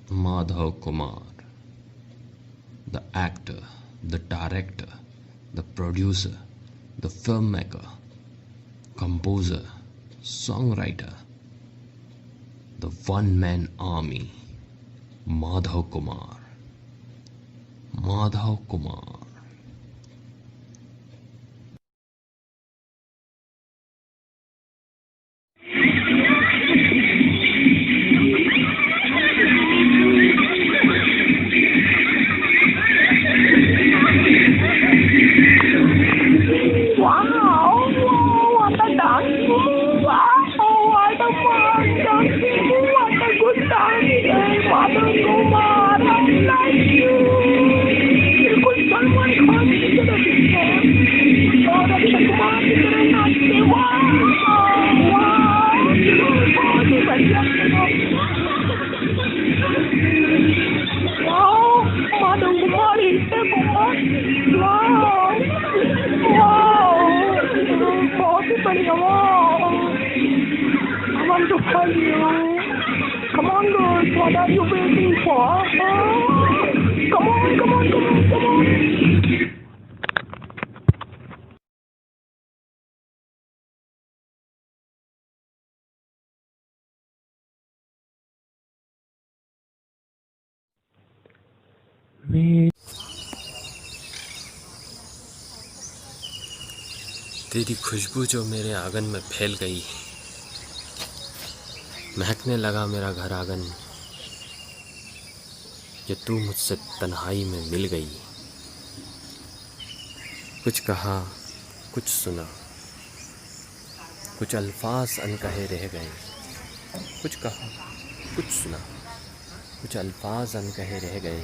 Madhav Kumar, the actor, the director, the producer, the filmmaker, composer, songwriter, the one-man army, Madhav Kumar. Madhav Kumar. Wow, what a dance! Wow, what a fun dancing! What a good time! Mother Kumar, I like you. बिल्कुल सलमान खान की तरह दिखते हैं और अक्षय कुमार की तरह नाचते। वाह वाह, बहुत ही बढ़िया। वाह, माधव कुमार हिट है बहुत। वाह बहुत ही बढ़िया। वाह, I want to tell you. Come on, girls, what are you waiting for? Come on, come on, come on, come on. तेरी खुशबू जो मेरे आंगन में फैल गई, महकने लगा मेरा घर आंगन, ये तू मुझसे तन्हाई में मिल गई। कुछ कहा, कुछ सुना, कुछ अल्फाज अनकहे रह गए। कुछ कहा, कुछ सुना, कुछ अल्फाज अनकहे रह गए।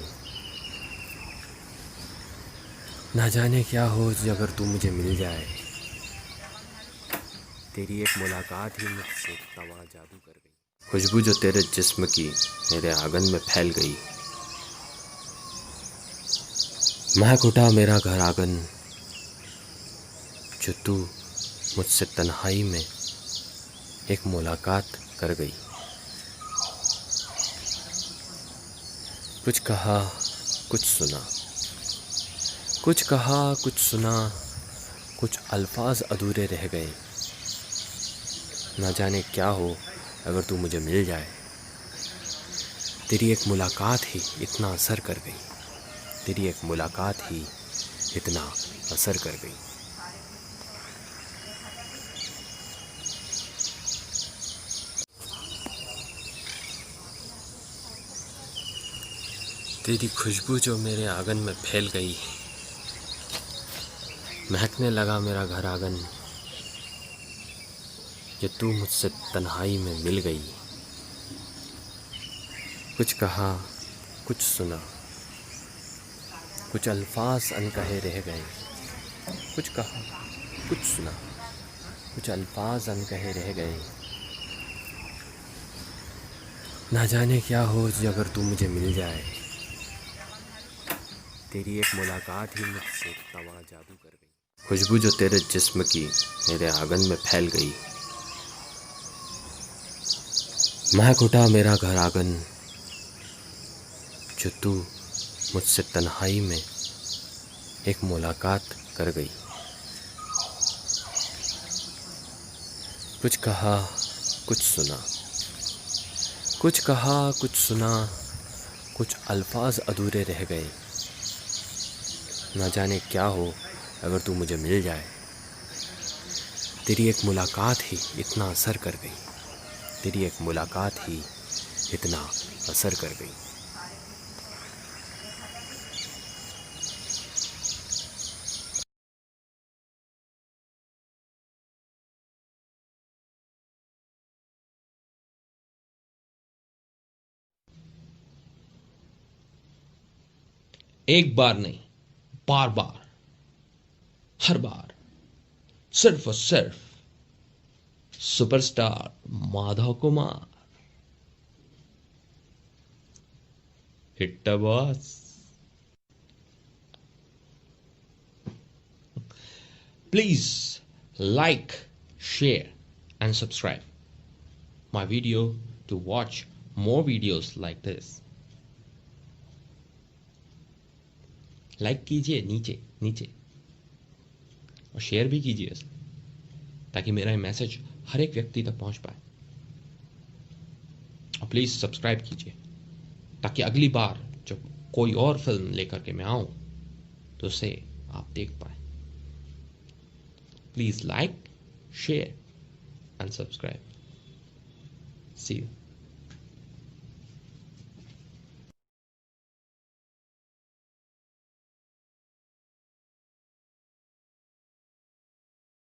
ना जाने क्या हो अगर तू मुझे मिल जाए, तेरी एक मुलाकात ही मुझसे तवा जादू कर गई। खुशबू जो तेरे जिस्म की मेरे आंगन में फैल गई, महक उठा मेरा घर आंगन, जो तू मुझसे तन्हाई में एक मुलाकात कर गई। कुछ कहा, कुछ सुना, कुछ कहा, कुछ सुना, कुछ अल्फाज अधूरे रह गए। ना जाने क्या हो अगर तू मुझे मिल जाए, तेरी एक मुलाकात ही इतना असर कर गई, तेरी एक मुलाकात ही इतना असर कर गई। तेरी खुशबू जो मेरे आंगन में फैल गई, महकने लगा मेरा घर आंगन, ये तू मुझसे तन्हाई में मिल गई। कुछ कहा, कुछ सुना, कुछ अल्फाज अनकहे रह गए। कुछ कहा, कुछ सुना, कुछ अल्फाज अनकहे रह गए। ना जाने क्या हो अगर तू मुझे मिल जाए, तेरी एक मुलाकात ही मुझसे तवा जादू कर गई। खुशबू जो तेरे जिस्म की मेरे आंगन में फैल गई, महक उठा मेरा घर आंगन, जो तू मुझसे तन्हाई में एक मुलाकात कर गई। कुछ कहा, कुछ सुना, कुछ कहा, कुछ सुना, कुछ अल्फाज अधूरे रह गए। ना जाने क्या हो अगर तू मुझे मिल जाए, तेरी एक मुलाकात ही इतना असर कर गई, तेरी एक मुलाकात ही इतना असर कर गई। एक बार नहीं, बार बार, हर बार, सिर्फ और सिर्फ superstar Madhav Kumar. Hit the boss. Please like, share and subscribe my video to watch more videos like this. Like कीजिए नीचे नीचे, और शेयर भी कीजिए इसे, ताकि मेरा ये मैसेज हर एक व्यक्ति तक पहुंच पाए। और प्लीज़ सब्सक्राइब कीजिए, ताकि अगली बार जब कोई और फिल्म लेकर के मैं आऊं तो उसे आप देख पाए। Please like, share and subscribe. See you.